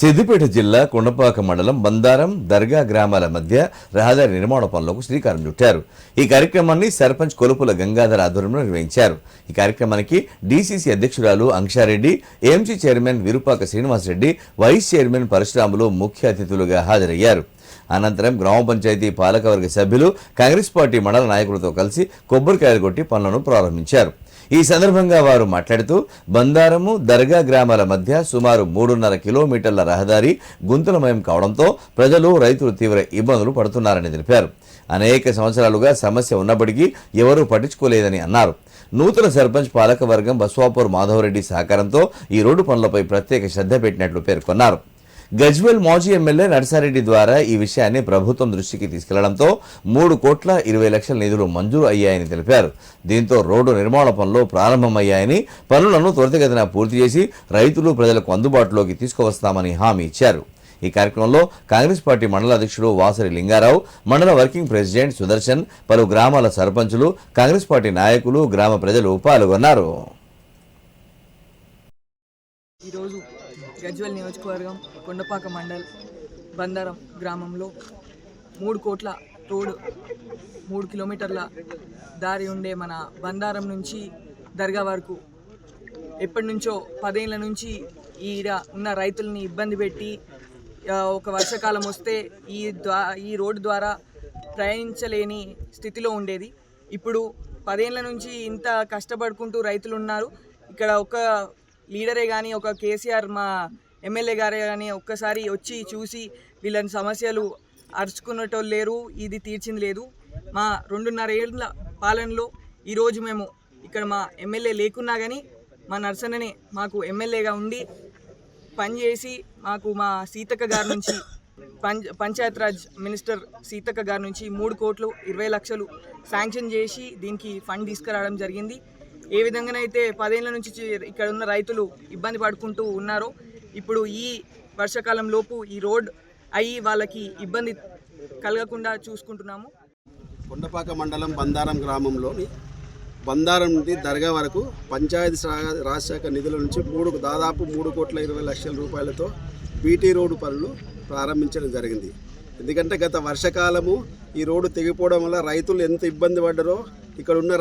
సిద్దిపేట జిల్లా కొండపాక మండలం బందారం దర్గా గ్రామాల మధ్య రహదారి నిర్మాణ పనులకు శ్రీకారం చుట్టారు. ఈ కార్యక్రమాన్ని సర్పంచ్ కొలుపుల గంగాధర్ ఆధ్వర్యంలో నిర్వహించారు. ఈ కార్యక్రమానికి డీసీసీ అధ్యక్షురాలు Ankshareddy, AMC chairman Virupaka Srinivasareddy, vice chairman Parasuramulu ముఖ్య అతిథులుగా హాజరయ్యారు. అనంతరం గ్రామ పంచాయతీ పాలకవర్గ సభ్యులు కాంగ్రెస్ పార్టీ మండల నాయకులతో కలిసి కొబ్బరికాయలు కొట్టి పనులను ప్రారంభించారు. ఈ సందర్భంగా వారు మాట్లాడుతూ బందారము దర్గా గ్రామాల మధ్య సుమారు 3.5 కిలోమీటర్ల రహదారి గుంతలమయం కావడంతో ప్రజలు, రైతులు తీవ్ర ఇబ్బందులు పడుతున్నారని తెలిపారు. అనేక సంవత్సరాలుగా సమస్య ఉన్నప్పటికీ ఎవరూ పట్టించుకోలేదని అన్నారు. నూతన సర్పంచ్ పాలకవర్గం బస్వాపూర్ మాధవరెడ్డి సహకారంతో ఈ రోడ్డు పనులపై ప్రత్యేక శ్రద్ధ పెట్టినట్లు పేర్కొన్నారు. గజ్వేల్ మాజీ ఎమ్మెల్యే నర్సారెడ్డి ద్వారా ఈ విషయాన్ని ప్రభుత్వం దృష్టికి తీసుకెళ్లడంతో 3,20,00,000 నిధులు మంజూరు అయ్యాయని తెలిపారు. దీంతో రోడ్డు నిర్మాణ పనులు ప్రారంభమయ్యాయని, పనులను త్వరితగతిన పూర్తి చేసి రైతులు, ప్రజలకు అందుబాటులోకి తీసుకువస్తామని హామీ ఇచ్చారు. ఈ కార్యక్రమంలో కాంగ్రెస్ పార్టీ మండల అధ్యక్షుడు వాసరి లింగారావు, మండల వర్కింగ్ ప్రెసిడెంట్ సుదర్శన్, పలు గ్రామాల సర్పంచులు, కాంగ్రెస్ పార్టీ నాయకులు, గ్రామ ప్రజలు పాల్గొన్నారు. ఈరోజు గజ్వేల్ నియోజకవర్గం కొండపాక మండల్ బందారం గ్రామంలో 3 కోట్ల రోడ్ 3 కిలోమీటర్ల దారి ఉండే మన బందారం నుంచి దర్గా వరకు ఎప్పటి నుంచో 10 ఏళ్ల నుంచి ఈడ ఉన్న రైతుల్ని ఇబ్బంది పెట్టి ఒక వర్షాకాలం వస్తే ఈ రోడ్డు ద్వారా ప్రయాణించలేని స్థితిలో ఉండేది. ఇప్పుడు 10 ఏళ్ల నుంచి ఇంత కష్టపడుకుంటూ రైతులు ఉన్నారు. ఇక్కడ ఒక లీడరే కానీ, ఒక కేసీఆర్ మా ఎమ్మెల్యే గారే కానీ ఒక్కసారి వచ్చి చూసి వీళ్ళని సమస్యలు అరుచుకునేటోళ్ళు లేరు, ఇది తీర్చింది లేదు. మా 2.5 ఏళ్ళ పాలనలో ఈరోజు మేము ఇక్కడ మా ఎమ్మెల్యే లేకున్నా కానీ మా నర్సన్ననే మాకు ఎమ్మెల్యేగా ఉండి పనిచేసి మాకు మా సీతక్క గారి నుంచి పంచాయతీరాజ్ మినిస్టర్ సీతక్క గారి నుంచి 3,20,00,000 శాంక్షన్ చేసి దీనికి ఫండ్ తీసుకురావడం జరిగింది. ఏ విధంగానైతే 10 ఏళ్ల నుంచి ఇక్కడ ఉన్న రైతులు ఇబ్బంది పడుకుంటూ ఉన్నారో, ఇప్పుడు ఈ వర్షాకాలం లోపు ఈ రోడ్ అయ్యి వాళ్ళకి ఇబ్బంది కలగకుండా చూసుకుంటున్నాము. కొండపాక మండలం బందారం గ్రామంలోని బందారం నుండి దర్గా వరకు పంచాయతీ రాజ్ శాఖ నిధుల నుంచి దాదాపు 3,20,00,000 రూపాయలతో బీటీ రోడ్డు పనులు ప్రారంభించడం జరిగింది. ఎందుకంటే గత వర్షాకాలము ఈ రోడ్డు తెగిపోవడం వల్ల రైతులు ఎంత ఇబ్బంది పడ్డారో ఇక్కడ ఉన్న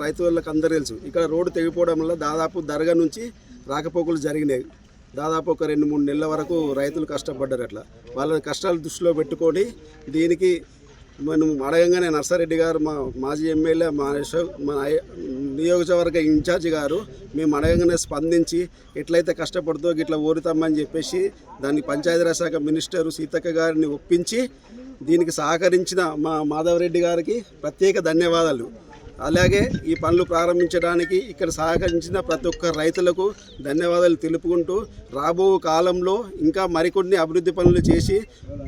రైతులకు అందరూ తెలుసు. ఇక్కడ రోడ్డు తెగిపోవడం వల్ల దాదాపు దర్గా నుంచి రాకపోకలు జరిగినాయి. దాదాపు ఒక 2-3 నెలల వరకు రైతులు కష్టపడ్డారు. అట్లా వాళ్ళ కష్టాలు దృష్టిలో పెట్టుకొని దీనికి మనం అడగంగానే నర్సారెడ్డి గారు, మా మాజీ ఎమ్మెల్యే, మా నియోజకవర్గ ఇన్ఛార్జి గారు మేము అడగంగానే స్పందించి ఎట్లయితే కష్టపడుతో ఇట్లా ఓరుతామని చెప్పేసి దాన్ని పంచాయతీరాజ్ శాఖ మినిస్టరు సీతక్క గారిని ఒప్పించి దీనికి సహకరించిన మా మాధవరెడ్డి గారికి ప్రత్యేక ధన్యవాదాలు. అలాగే ఈ పనులు ప్రారంభించడానికి ఇక్కడ సహకరించిన ప్రతి ఒక్క రైతులకు ధన్యవాదాలు తెలుపుకుంటూ రాబో కాలంలో ఇంకా మరికొన్ని అభివృద్ధి పనులు చేసి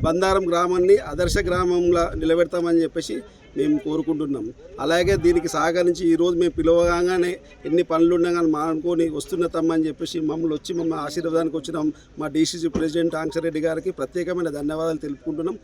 బందారం గ్రామాన్ని ఆదర్శ గ్రామంలా నిలబెడతామని చెప్పేసి మేము కోరుకుంటున్నాం. అలాగే దీనికి సహకరించి ఈరోజు మేము పిలవగానే ఎన్ని పనులు ఉన్నా కానీ మానుకొని వస్తున్నతమ్మని చెప్పేసి మమ్మల్ని ఆశీర్వాదానికి వచ్చిన మా డీసీసీ ప్రెసిడెంట్ అంక్షరెడ్డి గారికి ప్రత్యేకమైన ధన్యవాదాలు తెలుపుకుంటున్నాం.